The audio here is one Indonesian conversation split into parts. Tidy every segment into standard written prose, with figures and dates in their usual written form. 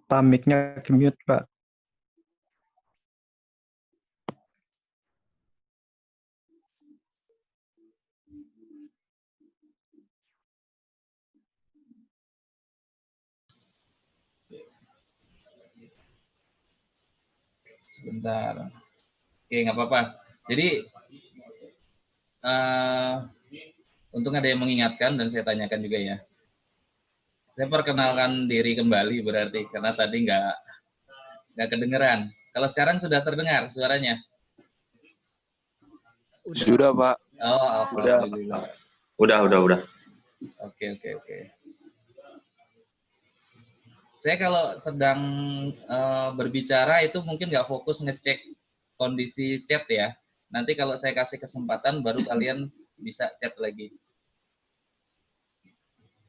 Pak, mic-nya mute, Pak. Sebentar. Oke, nggak apa-apa. Jadi, untung ada yang mengingatkan dan saya tanyakan juga ya. Saya perkenalkan diri kembali berarti, karena tadi nggak kedengeran. Kalau sekarang sudah terdengar suaranya? Sudah, Pak. Oh, alhamdulillah. Udah. Oke. Saya kalau sedang berbicara itu mungkin nggak fokus ngecek kondisi chat ya. Nanti kalau saya kasih kesempatan baru kalian bisa chat lagi.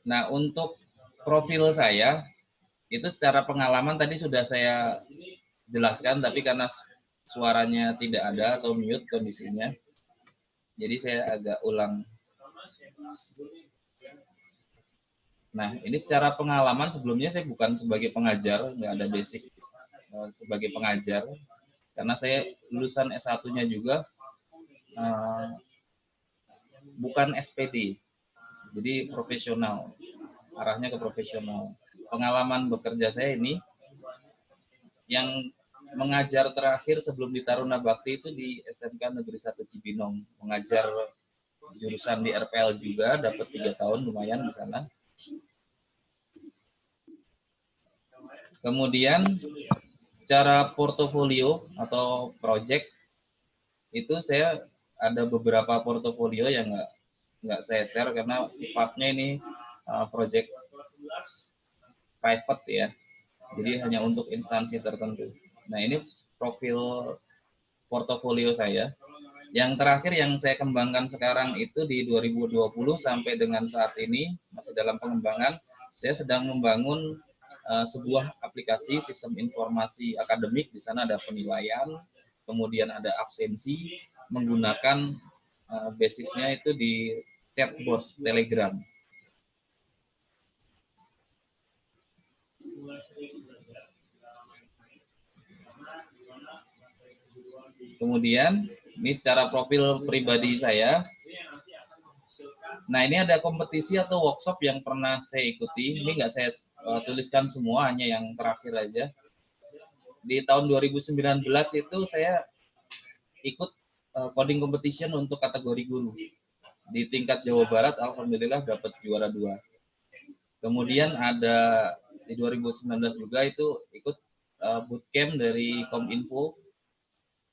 Nah, untuk profil saya itu secara pengalaman tadi sudah saya jelaskan, tapi karena suaranya tidak ada atau mute kondisinya, jadi saya agak ulang. Nah, ini secara pengalaman sebelumnya saya bukan sebagai pengajar, nggak ada basic sebagai pengajar, karena saya lulusan S1-nya juga bukan SPD, jadi profesional, arahnya ke profesional. Pengalaman bekerja saya ini yang mengajar terakhir sebelum di Taruna Bakti itu di SMK Negeri 1 Cibinong, mengajar jurusan di RPL juga, dapat 3 tahun, lumayan di sana. Kemudian secara portofolio atau project itu saya ada beberapa portofolio yang nggak saya share karena sifatnya ini project private ya, jadi hanya untuk instansi tertentu. Nah, ini profil portofolio saya. Yang terakhir yang saya kembangkan sekarang itu di 2020 sampai dengan saat ini masih dalam pengembangan. Saya sedang membangun sebuah aplikasi sistem informasi akademik. Di sana ada penilaian, kemudian ada absensi, menggunakan basisnya itu di chatbot Telegram. Kemudian ini secara profil pribadi saya. Nah, ini ada kompetisi atau workshop yang pernah saya ikuti. Ini nggak saya tuliskan semua, hanya yang terakhir aja. Di tahun 2019 itu saya ikut coding competition untuk kategori guru. Di tingkat Jawa Barat, alhamdulillah dapat juara 2. Kemudian ada di 2019 juga itu ikut bootcamp dari Kominfo,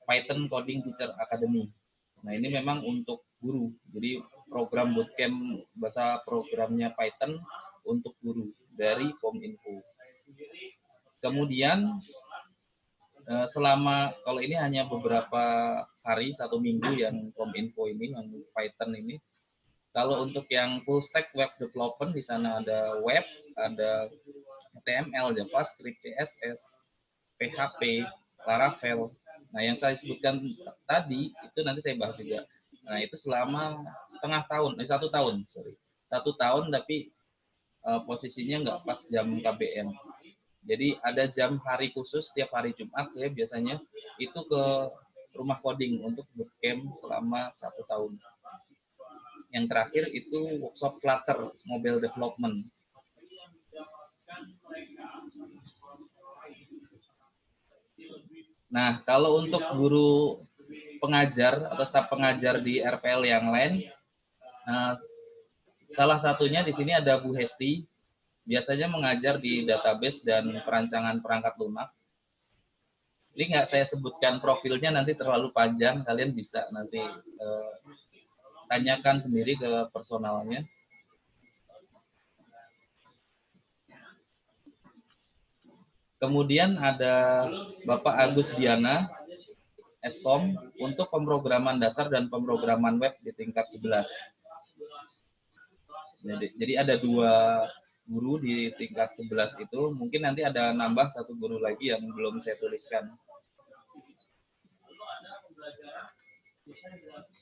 Python Coding Teacher Academy. Nah, ini memang untuk guru. Jadi program bootcamp bahasa programnya Python untuk guru dari Kominfo. Kemudian selama, kalau ini hanya beberapa hari, 1 minggu yang Kominfo ini, yang Python ini. Kalau untuk yang full stack web development, di sana ada web, ada HTML, JavaScript, CSS, PHP, Laravel. Nah, yang saya sebutkan tadi itu nanti saya bahas juga. Nah, itu selama 1 tahun, sorry. 1 tahun, tapi posisinya nggak pas jam KBM. Jadi ada jam hari khusus setiap hari Jumat, saya biasanya itu ke rumah coding untuk bootcamp selama 1 tahun. Yang terakhir itu workshop Flutter mobile development. Nah, kalau untuk guru pengajar atau staf pengajar di RPL yang lain, salah satunya di sini ada Bu Hesti, biasanya mengajar di database dan perancangan perangkat lunak. Ini nggak saya sebutkan profilnya, nanti terlalu panjang, kalian bisa nanti tanyakan sendiri ke personalnya. Kemudian ada Bapak Agus Diana, Eskom, untuk pemrograman dasar dan pemrograman web di tingkat 11. Jadi ada 2 guru di tingkat 11 itu, mungkin nanti ada nambah 1 guru lagi yang belum saya tuliskan.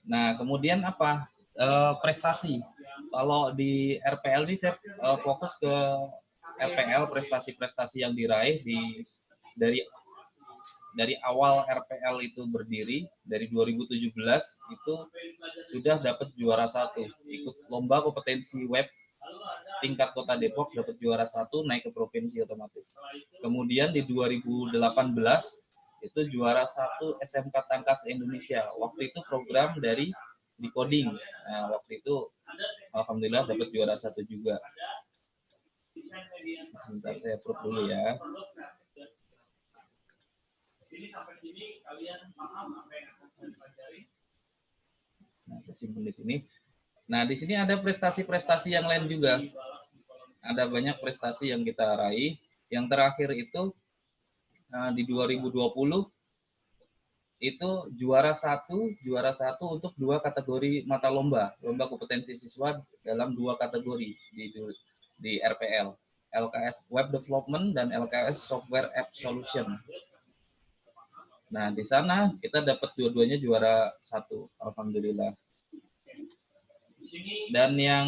Nah, kemudian apa? Prestasi. Kalau di RPL ini saya fokus ke RPL, prestasi-prestasi yang diraih dari awal RPL itu berdiri, dari 2017 itu sudah dapat juara 1, ikut lomba kompetensi web tingkat Kota Depok, dapat juara 1, naik ke provinsi otomatis. Kemudian di 2018 itu juara 1 SMK Tangkas Indonesia. Waktu itu program dari Decoding. Nah, waktu itu alhamdulillah dapat juara 1 juga. Sebentar saya proof dulu ya. Nah, saya simpan di sini. Nah, di sini ada prestasi-prestasi yang lain juga. Ada banyak prestasi yang kita raih. Yang terakhir itu di 2020 itu juara satu untuk 2 kategori mata lomba kompetensi siswa dalam 2 kategori di RPL, LKS Web Development dan LKS Software App Solution. Nah, di sana kita dapat dua-duanya juara 1, alhamdulillah. Dan yang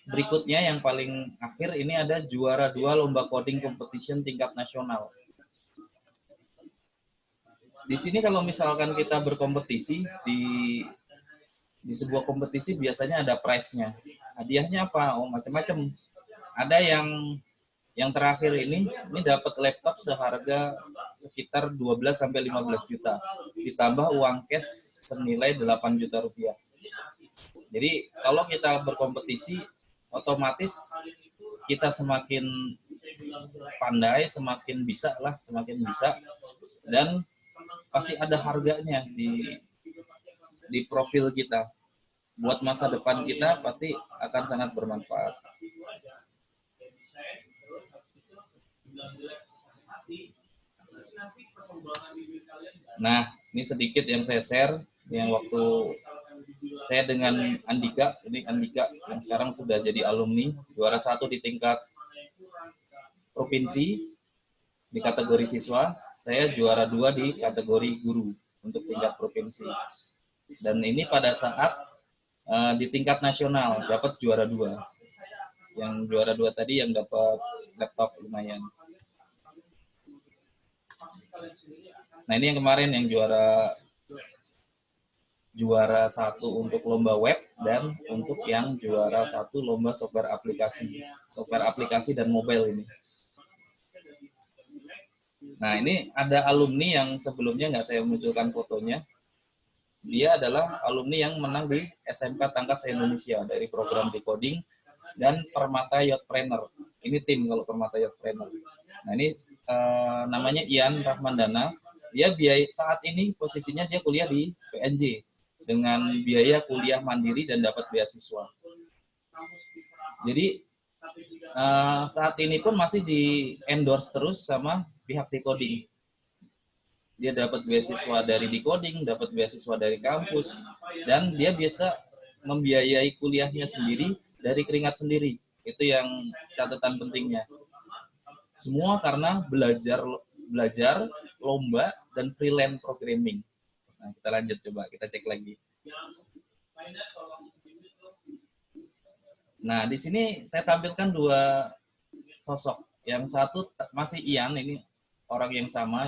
berikutnya yang paling akhir ini ada juara 2 lomba coding competition tingkat nasional. Di sini kalau misalkan kita berkompetisi di sebuah kompetisi, biasanya ada prize-nya. Hadiahnya apa? Oh, macam-macam. Ada yang terakhir ini dapat laptop seharga sekitar 12 sampai 15 juta. Ditambah uang cash senilai 8 juta rupiah. Jadi kalau kita berkompetisi, otomatis kita semakin pandai, semakin bisa, dan pasti ada harganya di profil kita. Buat masa depan kita pasti akan sangat bermanfaat. Nah, ini sedikit yang saya share yang waktu saya dengan Andika, ini Andika yang sekarang sudah jadi alumni, juara 1 di tingkat provinsi di kategori siswa, saya juara 2 di kategori guru untuk tingkat provinsi. Dan ini pada saat di tingkat nasional dapat juara 2. Yang juara 2 tadi yang dapat laptop lumayan. Nah, ini yang kemarin yang juara 1 untuk lomba web dan untuk yang juara 1 lomba software aplikasi dan mobile ini. Nah, ini ada alumni yang sebelumnya nggak saya munculkan fotonya. Dia adalah alumni yang menang di SMK Tangkas Indonesia dari program decoding dan Permata Yachtpreneur. Ini tim kalau Permata Yachtpreneur. Nah, ini namanya Ian Rahmandana. Dia saat ini posisinya dia kuliah di PNJ dengan biaya kuliah mandiri dan dapat beasiswa. Jadi saat ini pun masih di endorse terus sama pihak decoding. Dia dapat beasiswa dari decoding, dapat beasiswa dari kampus, dan dia bisa membiayai kuliahnya sendiri dari keringat sendiri. Itu yang catatan pentingnya. Semua karena belajar lomba dan freelance programming. Nah, kita lanjut coba, kita cek lagi. Nah, di sini saya tampilkan 2 sosok. Yang satu masih Ian, ini orang yang sama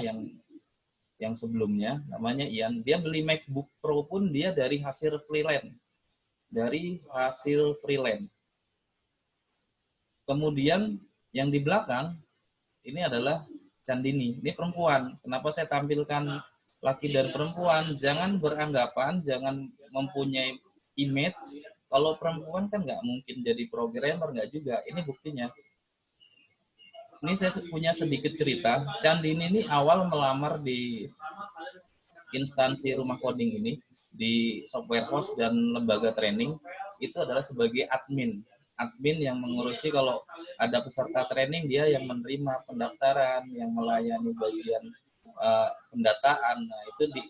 yang sebelumnya, namanya Ian. Dia beli MacBook Pro pun dia dari hasil freelance. Kemudian yang di belakang ini adalah Chandini. Ini perempuan. Kenapa saya tampilkan laki dan perempuan? Jangan beranggapan, jangan mempunyai image. Kalau perempuan kan nggak mungkin jadi programmer, nggak juga. Ini buktinya. Ini saya punya sedikit cerita. Chandini ini awal melamar di instansi rumah coding ini, di software house dan lembaga training, itu adalah sebagai admin yang mengurusi kalau ada peserta training, dia yang menerima pendaftaran, yang melayani bagian pendataan. Nah, itu di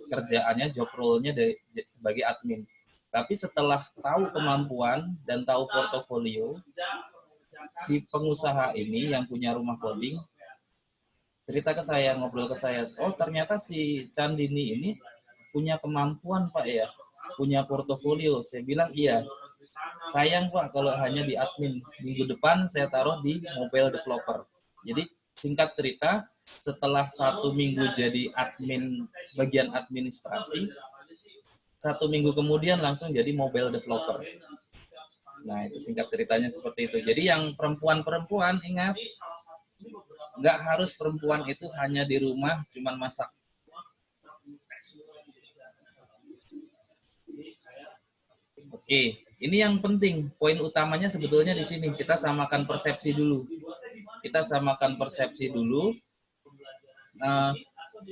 kerjaannya, job role-nya sebagai admin. Tapi setelah tahu kemampuan dan tahu portofolio, si pengusaha ini yang punya rumah coding cerita ke saya, ngobrol ke saya, oh ternyata si Chandini ini punya kemampuan Pak ya, punya portofolio. Saya bilang iya. Sayang Pak kalau hanya di admin. Minggu depan saya taruh di mobile developer. Jadi singkat cerita, setelah 1 minggu jadi admin bagian administrasi, 1 minggu kemudian langsung jadi mobile developer. Nah, itu singkat ceritanya seperti itu. Jadi yang perempuan-perempuan ingat, nggak harus perempuan itu hanya di rumah cuman masak. Oke, ini yang penting. Poin utamanya sebetulnya di sini. Kita samakan persepsi dulu.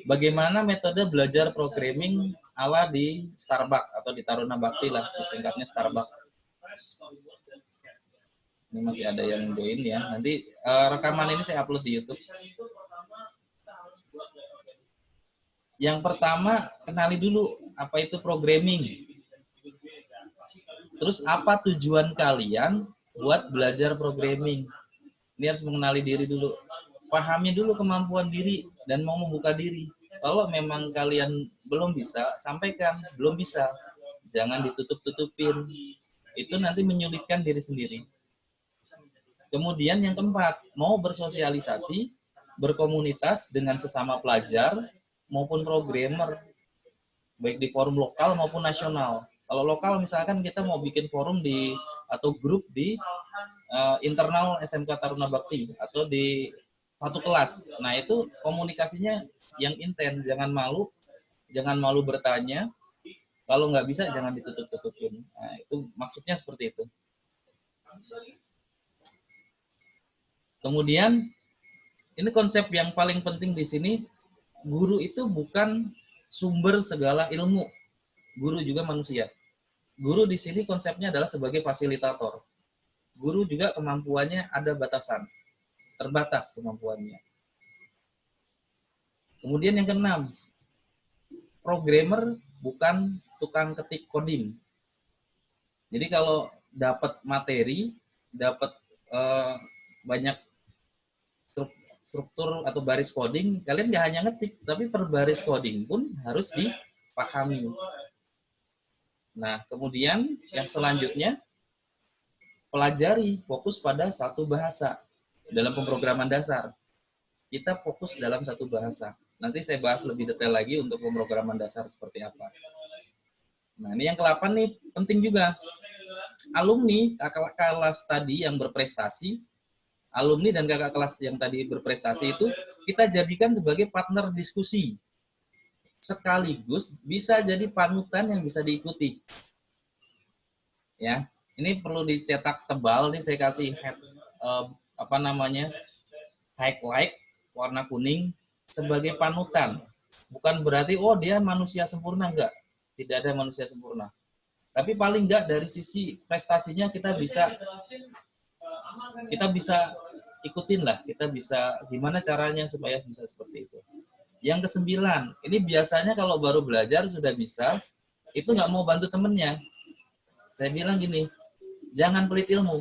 Bagaimana metode belajar programming ala di Starbucks atau di Taruna Bakti lah, singkatnya Starbucks. Ini masih ada yang join ya. Nanti rekaman ini saya upload di YouTube. Yang pertama, kenali dulu apa itu programming. Terus apa tujuan kalian buat belajar programming? Ini harus mengenali diri dulu. Pahami dulu kemampuan diri dan mau membuka diri. Kalau memang kalian belum bisa, sampaikan belum bisa. Jangan ditutup-tutupin. Itu nanti menyulitkan diri sendiri. Kemudian yang keempat, mau bersosialisasi, berkomunitas dengan sesama pelajar maupun programmer, baik di forum lokal maupun nasional. Kalau lokal misalkan kita mau bikin forum atau grup di internal SMK Taruna Bakti atau di satu kelas. Nah, itu komunikasinya yang intens, jangan malu bertanya. Kalau nggak bisa jangan ditutup-tutupin. Nah, itu maksudnya seperti itu. Kemudian ini konsep yang paling penting di sini, guru itu bukan sumber segala ilmu. Guru juga manusia. Guru di sini konsepnya adalah sebagai fasilitator. Guru juga kemampuannya ada batasan, terbatas kemampuannya. Kemudian yang keenam, programmer bukan tukang ketik coding. Jadi kalau dapat materi, dapat banyak struktur atau baris coding, kalian nggak hanya ngetik, tapi per baris coding pun harus dipahami. Nah, kemudian yang selanjutnya, pelajari, fokus pada satu bahasa dalam pemrograman dasar. Kita fokus dalam satu bahasa. Nanti saya bahas lebih detail lagi untuk pemrograman dasar seperti apa. Nah, ini yang ke-8 nih, penting juga. Alumni kakak kelas tadi yang berprestasi, alumni dan kakak kelas yang tadi berprestasi itu kita jadikan sebagai partner diskusi. Sekaligus bisa jadi panutan yang bisa diikuti. Ya, ini perlu dicetak tebal nih, saya kasih highlight warna kuning sebagai panutan. Bukan berarti oh dia manusia sempurna, enggak. Tidak ada manusia sempurna. Tapi paling enggak dari sisi prestasinya kita bisa ikutin lah, kita bisa gimana caranya supaya bisa seperti itu. Yang ke-9, ini biasanya kalau baru belajar sudah bisa, itu nggak mau bantu temennya. Saya bilang gini, jangan pelit ilmu.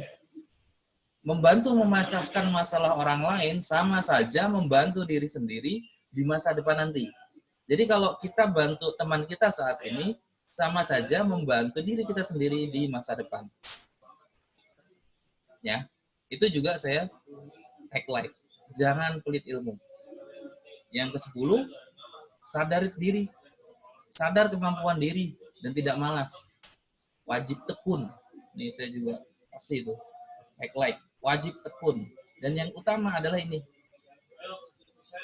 Membantu memecahkan masalah orang lain sama saja membantu diri sendiri di masa depan nanti. Jadi kalau kita bantu teman kita saat ini, sama saja membantu diri kita sendiri di masa depan. Ya, itu juga saya highlight. Jangan pelit ilmu. Yang ke-10, sadar diri. Sadar kemampuan diri dan tidak malas. Wajib tekun. Ini saya juga kasih itu. Highlight. Wajib tekun. Dan yang utama adalah ini.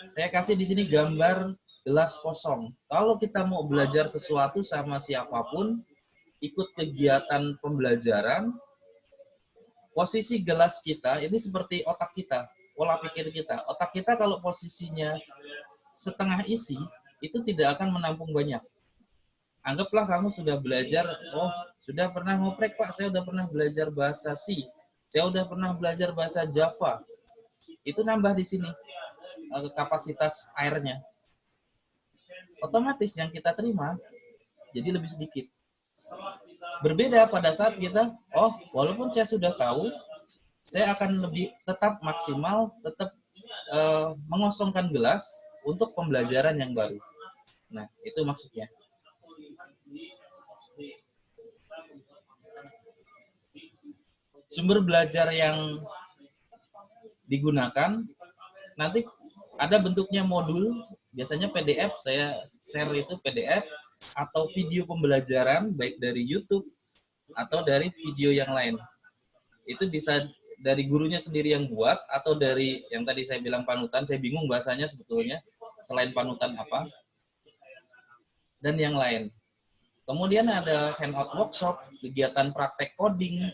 Saya kasih di sini gambar gelas kosong. Kalau kita mau belajar sesuatu sama siapapun, ikut kegiatan pembelajaran, posisi gelas kita ini seperti otak kita, pola pikir kita. Otak kita kalau posisinya setengah isi, itu tidak akan menampung banyak. Anggaplah kamu sudah belajar, oh sudah pernah ngoprek Pak, saya sudah pernah belajar bahasa C, saya sudah pernah belajar bahasa Java. Itu nambah di sini kapasitas airnya. Otomatis yang kita terima jadi lebih sedikit. Berbeda pada saat kita, oh walaupun saya sudah tahu, saya akan lebih tetap maksimal, tetap mengosongkan gelas untuk pembelajaran yang baru. Nah, itu maksudnya. Sumber belajar yang digunakan, nanti ada bentuknya modul, biasanya PDF, saya share itu PDF, atau video pembelajaran, baik dari YouTube, atau dari video yang lain. Itu bisa dari gurunya sendiri yang buat, atau dari yang tadi saya bilang panutan, saya bingung bahasanya sebetulnya, selain panutan apa, dan yang lain. Kemudian ada handout workshop, kegiatan praktek coding,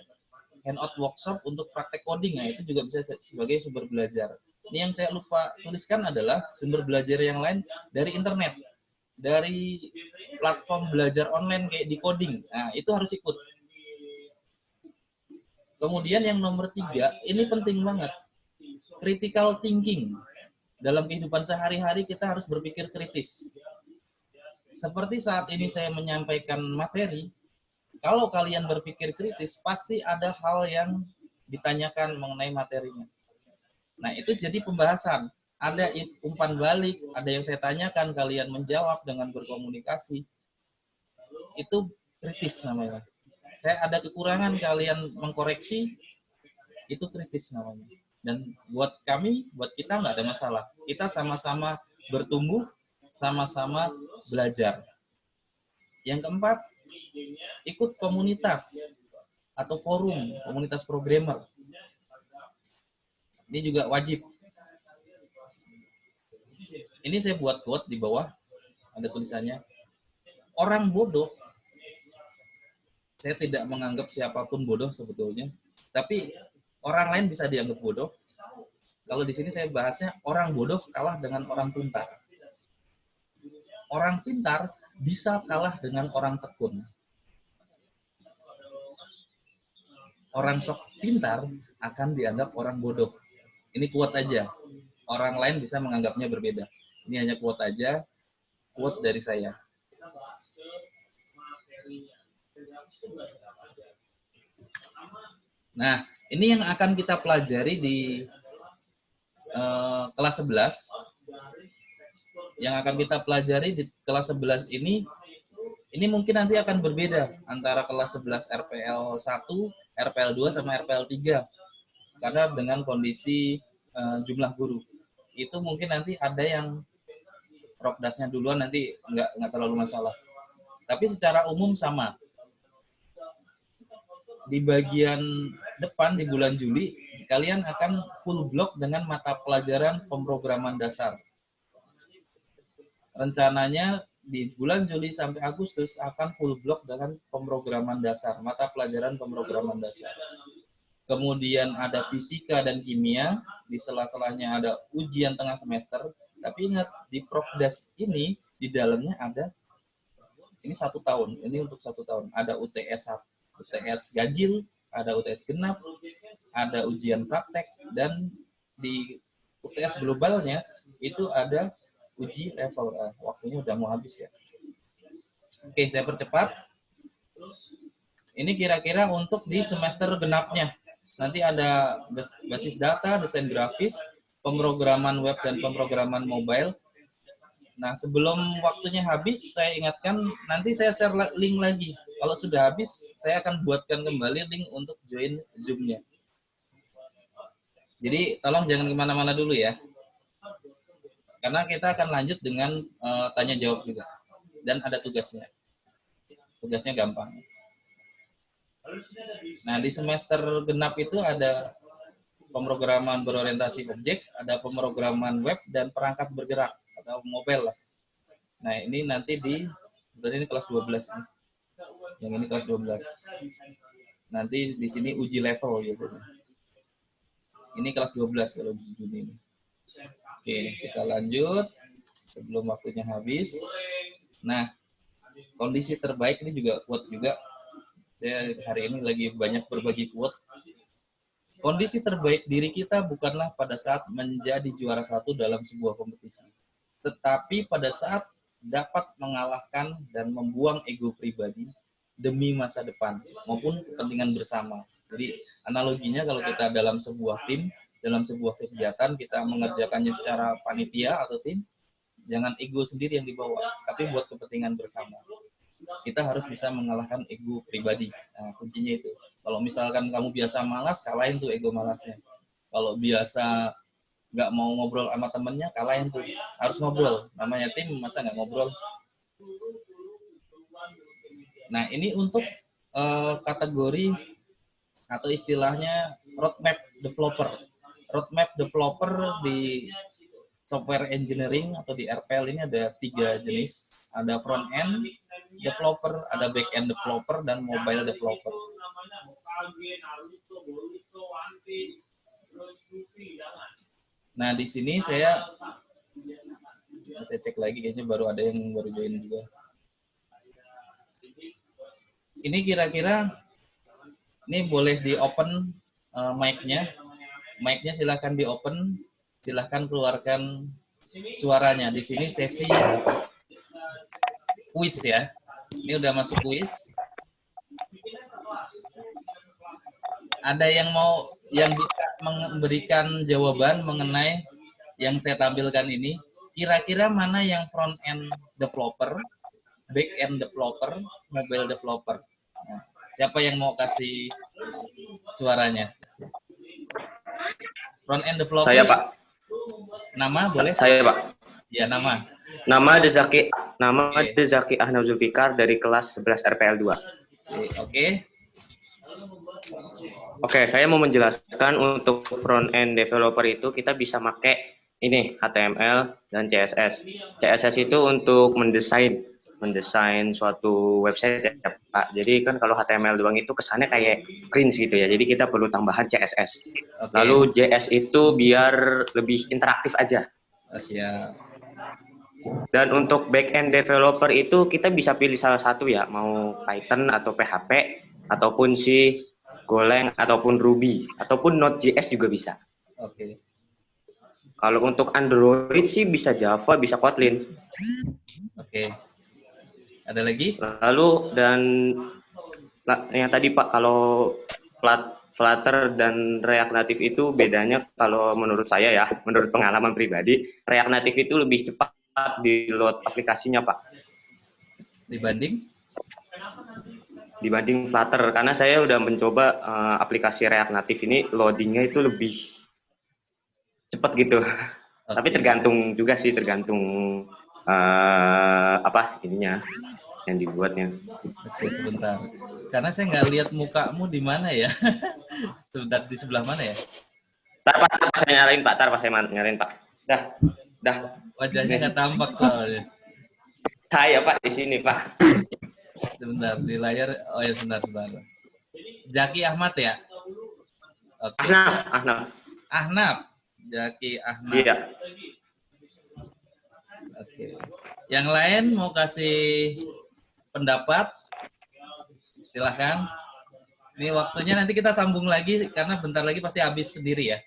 handout workshop untuk praktek coding, nah itu juga bisa sebagai sumber belajar. Ini yang saya lupa tuliskan adalah sumber belajar yang lain dari internet, dari platform belajar online kayak di coding, nah itu harus ikut. Kemudian yang nomor 3, ini penting banget, critical thinking. Dalam kehidupan sehari-hari kita harus berpikir kritis. Seperti saat ini saya menyampaikan materi, kalau kalian berpikir kritis, pasti ada hal yang ditanyakan mengenai materinya. Nah, itu jadi pembahasan. Ada umpan balik, ada yang saya tanyakan, kalian menjawab dengan berkomunikasi. Itu kritis namanya. Saya ada kekurangan, kalian mengkoreksi, itu kritis namanya. Dan buat kami, buat kita nggak ada masalah. Kita sama-sama bertumbuh, sama-sama belajar. Yang keempat, ikut komunitas atau forum, komunitas programmer. Ini juga wajib. Ini saya buat quote di bawah, ada tulisannya, orang bodoh, saya tidak menganggap siapapun bodoh sebetulnya, tapi orang lain bisa dianggap bodoh. Kalau di sini saya bahasnya, orang bodoh kalah dengan orang pintar. Orang pintar bisa kalah dengan orang tekun. Orang sok pintar akan dianggap orang bodoh. Ini quote aja. Orang lain bisa menganggapnya berbeda. Ini hanya quote aja, quote dari saya. Nah, ini yang akan kita pelajari di kelas 11. Yang akan kita pelajari di kelas 11 ini mungkin nanti akan berbeda antara kelas 11 RPL 1, RPL 2 sama RPL 3. Karena dengan kondisi jumlah guru. Itu mungkin nanti ada yang prokdasnya duluan, nanti nggak terlalu masalah. Tapi secara umum sama. Di bagian depan di bulan Juli, kalian akan full block dengan mata pelajaran pemrograman dasar. Rencananya di bulan Juli sampai Agustus akan full block dengan pemrograman dasar, mata pelajaran pemrograman dasar. Kemudian ada fisika dan kimia, di sela-selanya ada ujian tengah semester. Tapi ingat, di Prokdas ini, di dalamnya ada, ini 1 tahun, ini untuk 1 tahun. Ada UTS ganjil, ada UTS genap, ada ujian praktek, dan di UTS globalnya itu ada uji level. Waktunya udah mau habis ya. Oke, saya percepat. Ini kira-kira untuk di semester genapnya. Nanti ada basis data, desain grafis, pemrograman web dan pemrograman mobile. Nah, sebelum waktunya habis, saya ingatkan nanti saya share link lagi. Kalau sudah habis, saya akan buatkan kembali link untuk join Zoom-nya. Jadi, tolong jangan kemana-mana dulu ya. Karena kita akan lanjut dengan tanya jawab juga. Dan ada tugasnya. Tugasnya gampang. Nah, di semester genap itu ada pemrograman berorientasi objek, ada pemrograman web, dan perangkat bergerak atau mobile lah. Nah, ini nanti ini kelas 12 nih. Yang ini kelas 12. Nanti di sini uji level biasanya. Ini kelas 12 kalau di Juni ini. Oke, kita lanjut sebelum waktunya habis. Nah, kondisi terbaik ini juga quote juga. Saya hari ini lagi banyak berbagi quote. Kondisi terbaik diri kita bukanlah pada saat menjadi juara 1 dalam sebuah kompetisi, tetapi pada saat dapat mengalahkan dan membuang ego pribadi demi masa depan maupun kepentingan bersama. Jadi analoginya kalau kita dalam sebuah tim, dalam sebuah kegiatan kita mengerjakannya secara panitia atau tim, jangan ego sendiri yang dibawa, tapi buat kepentingan bersama. Kita harus bisa mengalahkan ego pribadi. Nah, kuncinya itu. Kalau misalkan kamu biasa malas, kalahin tuh ego malasnya. Kalau biasa nggak mau ngobrol sama temennya, kalahin tuh. Harus ngobrol. Namanya tim, masa nggak ngobrol? Nah, ini untuk kategori atau istilahnya roadmap developer. Roadmap developer di software engineering atau di RPL ini ada 3 jenis. Ada front end developer, ada back end developer, dan mobile developer. Nah, di sini saya cek lagi, kayaknya baru ada yang baru join juga. Ini kira-kira ini boleh di open mic-nya. Mic-nya silahkan di open, silahkan keluarkan suaranya. Di sini sesi kuis ya. Ini udah masuk kuis. Ada yang bisa memberikan jawaban mengenai yang saya tampilkan ini? Kira-kira mana yang front end developer, back end developer, mobile developer? Nah, siapa yang mau kasih suaranya? Front end developer. Saya, Pak. Nama boleh? Saya, Pak. Ya, nama. Nama Dezaki Ahnaf Zulfikar dari kelas 11 RPL 2. Oke. Oke, saya mau menjelaskan untuk front end developer itu kita bisa pakai ini HTML dan CSS. CSS itu untuk mendesain suatu website ya, Pak. Jadi kan kalau HTML doang itu kesannya kayak cringe gitu ya. Jadi kita perlu tambahan CSS. Okay. Lalu JS itu biar lebih interaktif aja. Siap. Dan untuk back end developer itu kita bisa pilih salah satu ya, mau Python atau PHP ataupun si Golang ataupun Ruby ataupun Node.js juga bisa. Oke. Kalau untuk Android sih bisa Java, bisa Kotlin. Oke. Ada lagi? Lalu dan yang tadi Pak, kalau Flutter dan React Native itu bedanya kalau menurut saya ya, menurut pengalaman pribadi, React Native itu lebih cepat di load aplikasinya Pak dibanding Flutter, karena saya udah mencoba aplikasi React Native ini loadingnya itu lebih cepat gitu. Tapi Oke. tergantung juga sih, tergantung apa ininya yang dibuatnya. Oke, sebentar. Karena saya nggak lihat mukamu di mana ya. Sebentar, di sebelah mana ya? Tar pas saya nyalain Pak, tar pas saya nyalain Pak. Dah. Wajahnya Nih. nggak tampak soalnya. Saya Pak di sini Pak. Sebentar, di layar. Oh ya, sebentar. Zaki Ahmad ya? Oke. Ahnaf. Zaki Ahmad. Iya. Oke. Yang lain mau kasih pendapat? Silahkan. Ini waktunya nanti kita sambung lagi karena bentar lagi pasti habis sendiri ya.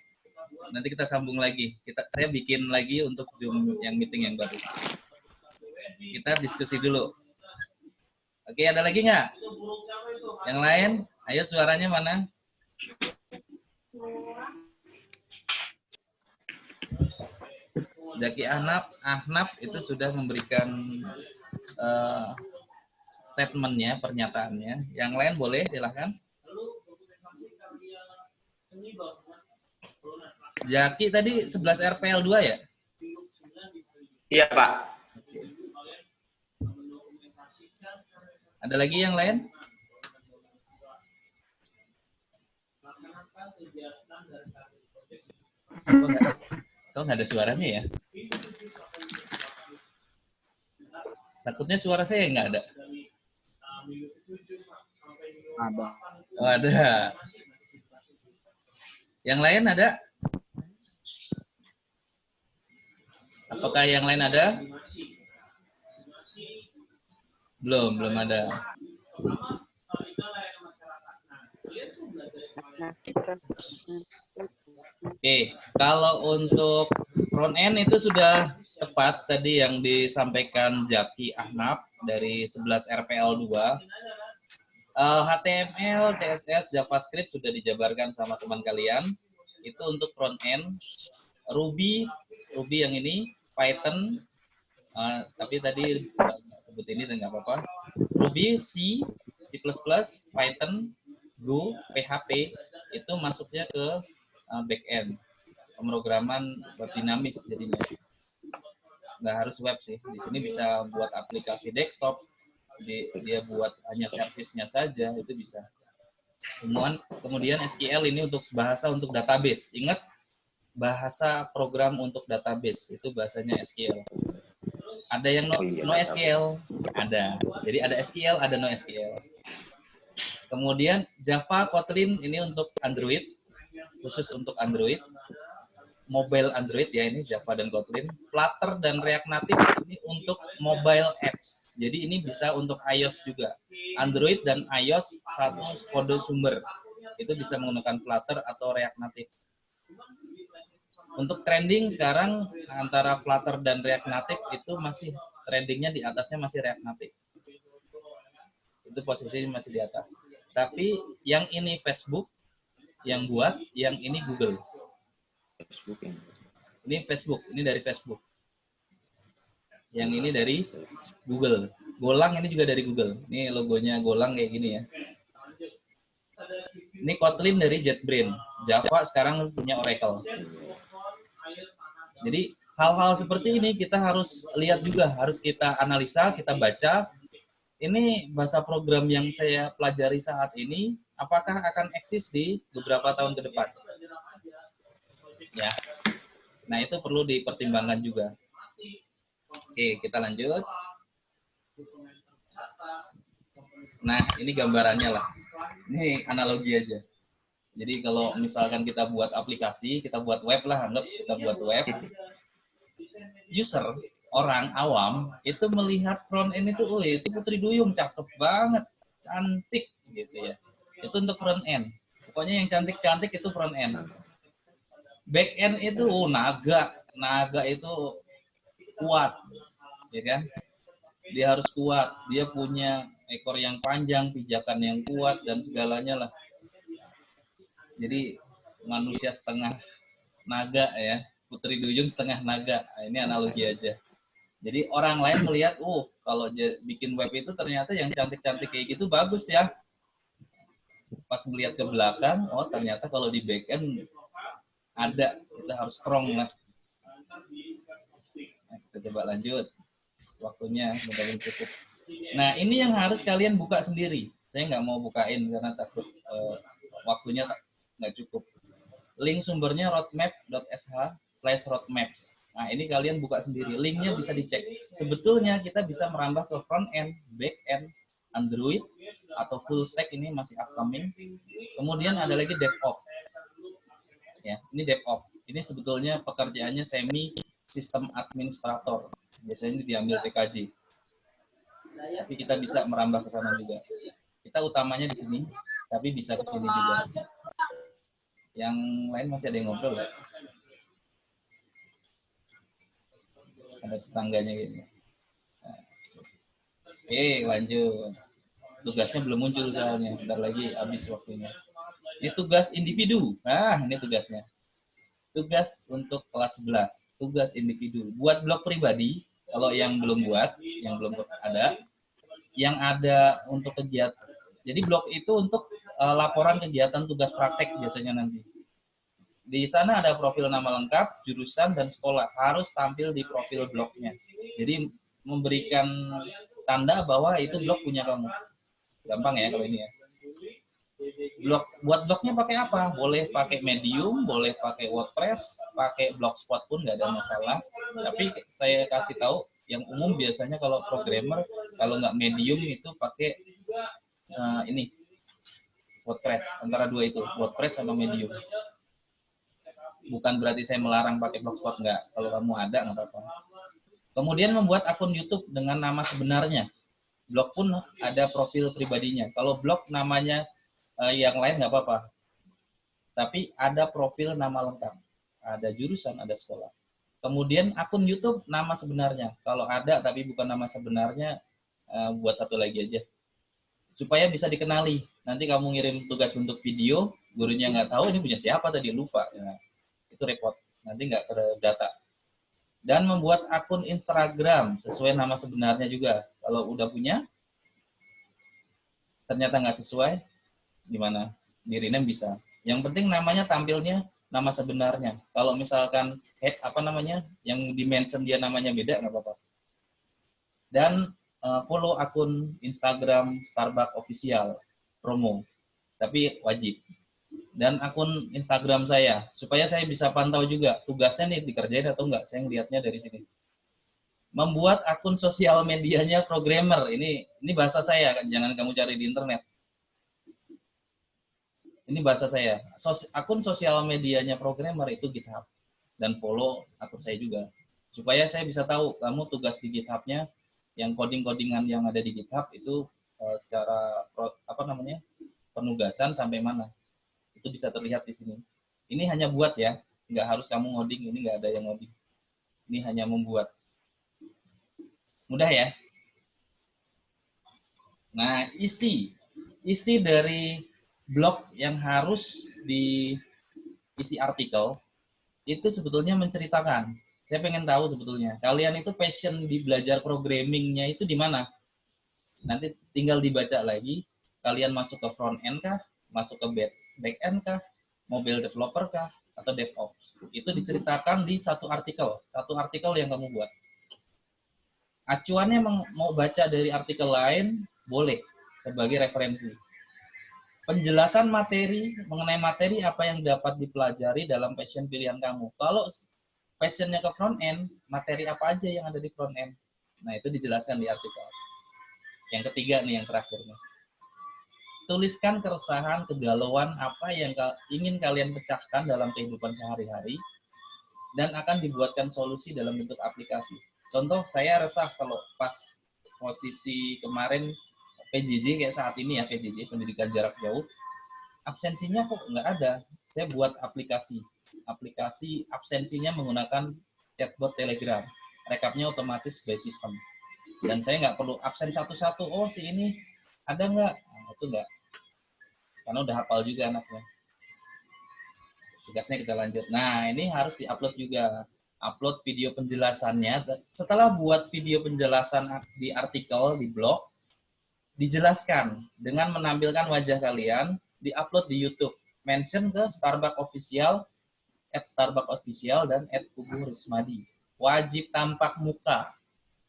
Nanti kita sambung lagi. Saya bikin lagi untuk Zoom yang meeting yang baru. Kita diskusi dulu. Oke, ada lagi nggak? Yang lain? Ayo suaranya mana? Zaki Ahnaf itu sudah memberikan statementnya, pernyataannya. Yang lain boleh, silahkan. Zaki tadi 11 RPL 2 ya? Iya Pak. Ada lagi yang lain? Kok nggak ada suaranya ya? Takutnya suara saya nggak ada. Ada. Oh, ada. Yang lain ada? Apakah yang lain ada? Belum ada. Oke, kalau untuk front end itu sudah tepat tadi yang disampaikan Zaki Ahnaf dari 11 RPL 2. HTML, CSS, JavaScript sudah dijabarkan sama teman kalian. Itu untuk front end. Ruby yang ini, Python, tapi tadi sebut ini dan nggak apa-apa. Ruby, C++, Python, Go, PHP itu masuknya ke back-end, pemrograman web dinamis jadinya. Nggak harus web sih. Di sini bisa buat aplikasi desktop, dia buat hanya servisnya saja, itu bisa. Kemudian SQL ini untuk bahasa untuk database. Ingat, bahasa program untuk database itu bahasanya SQL. Ada yang no SQL, ada. Jadi ada SQL, ada no SQL. Kemudian Java, Kotlin ini untuk Android, khusus untuk Android. Mobile Android ya, ini Java dan Kotlin. Flutter dan React Native ini untuk mobile apps. Jadi ini bisa untuk iOS juga. Android dan iOS satu kode sumber. Itu bisa menggunakan Flutter atau React Native. Untuk trending sekarang antara Flutter dan React Native itu masih trendingnya di atasnya masih React Native. Itu posisinya masih di atas. Tapi yang ini Facebook yang buat, yang ini Google. Ini Facebook, ini dari Facebook. Yang ini dari Google. Golang ini juga dari Google. Ini logonya Golang kayak gini ya. Ini Kotlin dari JetBrains. Java sekarang punya Oracle. Jadi hal-hal seperti ini kita harus lihat juga, harus kita analisa, kita baca. Ini bahasa program yang saya pelajari saat ini, apakah akan eksis di beberapa tahun ke depan? Ya. Nah, itu perlu dipertimbangkan juga. Oke, kita lanjut. Nah, ini gambarannya lah. Ini analogi aja. Jadi kalau misalkan kita buat aplikasi, kita buat web lah, anggap kita buat web. User, orang awam, itu melihat front end itu, oh itu Putri Duyung, cakep banget, cantik gitu ya. Itu untuk front end. Pokoknya yang cantik-cantik itu front end. Back end itu naga, naga itu kuat, ya kan? Dia harus kuat, dia punya ekor yang panjang, pijakan yang kuat dan segalanya lah. Jadi manusia setengah naga ya, Putri Duyung setengah naga. Nah, ini analogi aja. Jadi orang lain melihat, kalau bikin web itu ternyata yang cantik-cantik kayak gitu bagus ya. Pas melihat ke belakang, ternyata kalau di back end ada, kita harus strong lah. Nah, kita coba lanjut. Waktunya mudah-mudahan cukup. Nah, ini yang harus kalian buka sendiri. Saya nggak mau bukain karena takut waktunya nggak cukup. Link sumbernya roadmap.sh/roadmaps. Nah, ini kalian buka sendiri. Linknya bisa dicek. Sebetulnya kita bisa merambah ke front end, back end, Android, atau full stack, ini masih upcoming. Kemudian ada lagi DevOps. Ya, ini DevOps. Ini sebetulnya pekerjaannya semi sistem administrator. Biasanya ini diambil PKJ. Tapi kita bisa merambah ke sana juga. Kita utamanya di sini, tapi bisa ke sini juga. Yang lain masih ada yang ngobrol ya? Ada tetangganya gitu. Nah. Oke, lanjut. Tugasnya belum muncul soalnya. Bentar lagi habis waktunya. Ini tugas individu. Nah, ini tugasnya. Tugas untuk kelas 11. Tugas individu. Buat blog pribadi, kalau yang belum buat, yang belum ada, yang ada untuk kegiatan. Jadi blog itu untuk laporan kegiatan tugas praktek biasanya nanti. Di sana ada profil nama lengkap, jurusan, dan sekolah. Harus tampil di profil blognya. Jadi memberikan tanda bahwa itu blog punya kamu. Gampang ya kalau ini ya. Buat blognya pakai apa? Boleh pakai Medium, boleh pakai WordPress, pakai Blogspot pun nggak ada masalah. Tapi saya kasih tahu, yang umum biasanya kalau programmer, kalau nggak Medium itu pakai ini WordPress. Antara dua itu, WordPress sama Medium. Bukan berarti saya melarang pakai Blogspot, nggak. Kalau kamu ada, nggak apa-apa. Kemudian membuat akun YouTube dengan nama sebenarnya. Blog pun ada profil pribadinya. Kalau blog namanya yang lain nggak apa-apa. Tapi ada profil nama lengkap. Ada jurusan, ada sekolah. Kemudian akun YouTube nama sebenarnya. Kalau ada tapi bukan nama sebenarnya, buat satu lagi aja. Supaya bisa dikenali. Nanti kamu ngirim tugas bentuk video, gurunya nggak tahu ini punya siapa tadi, lupa. Ya, itu repot. Nanti nggak terdata. Dan membuat akun Instagram sesuai nama sebenarnya juga. Kalau udah punya, ternyata nggak sesuai, gimana? Di rename bisa. Yang penting namanya tampilnya nama sebenarnya. Kalau misalkan yang di-mention dia namanya beda, nggak apa-apa. Dan follow akun Instagram Starbucks Official promo, tapi wajib. Dan akun Instagram saya, supaya saya bisa pantau juga tugasnya nih dikerjain atau enggak. Saya ngelihatnya dari sini. Membuat akun sosial medianya programmer, ini bahasa saya, jangan kamu cari di internet. Ini bahasa saya. Akun sosial medianya programmer itu GitHub. Dan follow akun saya juga. Supaya saya bisa tahu kamu tugas di GitHub-nya, yang coding-codingan yang ada di GitHub itu secara penugasan sampai mana. Itu bisa terlihat di sini. Ini hanya buat ya, nggak harus kamu ngoding, ini nggak ada yang ngoding. Ini hanya membuat. Mudah ya? Nah, isi dari blog yang harus diisi artikel itu sebetulnya menceritakan. Saya pengen tahu sebetulnya kalian itu passion di belajar programmingnya itu di mana. Nanti tinggal dibaca lagi. Kalian masuk ke front end kah, masuk ke back end kah, mobile developer kah, atau DevOps. Itu diceritakan di satu artikel yang kamu buat. Acuannya mau baca dari artikel lain boleh sebagai referensi. Penjelasan mengenai materi apa yang dapat dipelajari dalam passion pilihan kamu. Kalau passionnya ke front end, materi apa aja yang ada di front end. Nah, itu dijelaskan di artikel. Yang ketiga nih, yang terakhir nih. Tuliskan keresahan, kegalauan apa yang ingin kalian pecahkan dalam kehidupan sehari-hari dan akan dibuatkan solusi dalam bentuk aplikasi. Contoh, saya resah kalau pas posisi kemarin PJJ kayak saat ini ya, PJJ, pendidikan jarak jauh, absensinya kok nggak ada. Saya buat aplikasi absensinya menggunakan chatbot Telegram. Rekapnya otomatis by system. Dan saya nggak perlu absen satu-satu. Oh, si ini ada nggak? Nah, itu nggak. Karena udah hafal juga anaknya. Tugasnya kita lanjut. Nah, ini harus diupload juga. Upload video penjelasannya. Setelah buat video penjelasan di artikel, di blog, dijelaskan dengan menampilkan wajah kalian, diupload di YouTube. Mention ke Starbucks Official, @Starbucks Official, dan @Pugurismadi. Wajib tampak muka,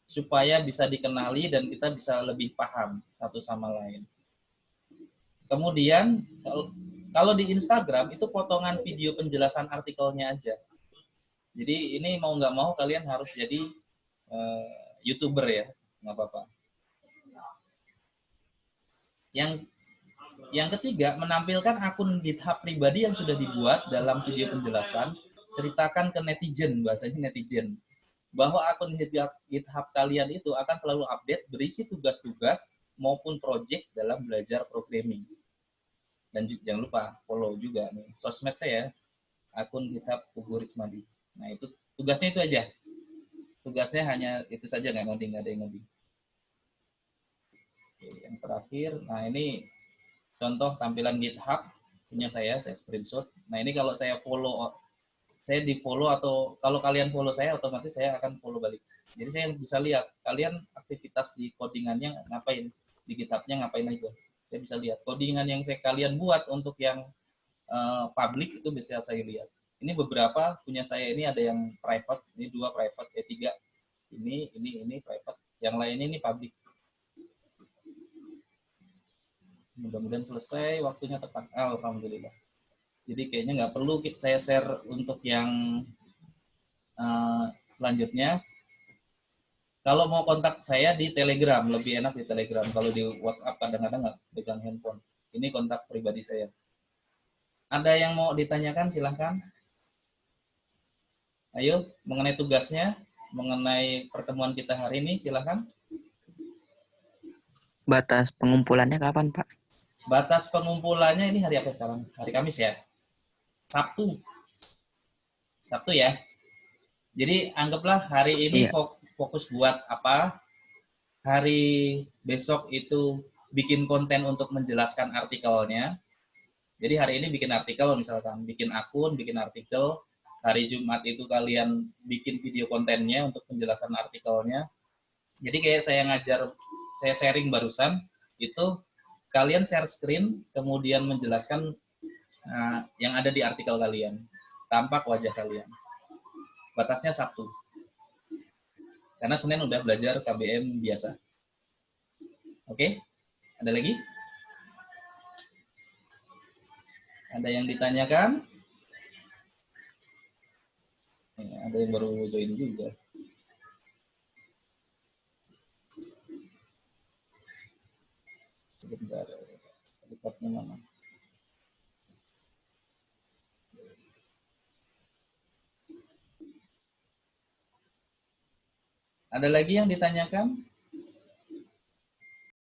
supaya bisa dikenali dan kita bisa lebih paham satu sama lain. Kemudian, kalau di Instagram, itu potongan video penjelasan artikelnya aja. Jadi ini mau nggak mau kalian harus jadi YouTuber ya, nggak apa-apa. Yang ketiga, menampilkan akun GitHub pribadi yang sudah dibuat dalam video penjelasan, ceritakan ke netizen, bahasanya netizen, bahwa akun GitHub kalian itu akan selalu update berisi tugas-tugas maupun project dalam belajar programming. Dan jangan lupa follow juga nih sosmed saya, akun GitHub Pugurismadi. Nah, itu tugasnya itu aja. Tugasnya hanya itu saja, nggak ada yang ngoding. Oke, yang terakhir, nah ini contoh tampilan GitHub punya saya screenshot. Nah, ini kalau saya follow, saya di follow, atau kalau kalian follow saya, otomatis saya akan follow balik. Jadi saya bisa lihat kalian aktivitas di codingannya ngapain, di GitHub-nya ngapain aja. Saya bisa lihat codingan yang kalian buat untuk yang public itu bisa saya lihat. Ini beberapa punya saya, ini ada yang private, ini 2 private, 3 ini private, yang lain ini public. Mudah-mudahan selesai waktunya tepat. Alhamdulillah. Jadi kayaknya nggak perlu saya share untuk yang selanjutnya. Kalau mau kontak saya di Telegram, lebih enak di Telegram. Kalau di WhatsApp kadang-kadang nggak pegang handphone. Ini kontak pribadi saya. Ada yang mau ditanyakan, silahkan. Ayo, mengenai tugasnya, mengenai pertemuan kita hari ini, silahkan. Batas pengumpulannya kapan, Pak? Batas pengumpulannya ini hari apa sekarang? Hari Kamis ya? Sabtu. Sabtu ya? Jadi anggaplah hari ini fokus buat apa? Hari besok itu bikin konten untuk menjelaskan artikelnya. Jadi hari ini bikin artikel, misalkan bikin akun, bikin artikel. Hari Jumat itu kalian bikin video kontennya untuk penjelasan artikelnya. Jadi kayak saya ngajar, saya sharing barusan, itu kalian share screen, kemudian menjelaskan yang ada di artikel kalian. Tampak wajah kalian. Batasnya Sabtu. Karena Senin udah belajar KBM biasa. Oke? Ada lagi? Ada yang ditanyakan? Ada yang baru join juga. Sebentar. Dekatnya mana? Ada lagi yang ditanyakan?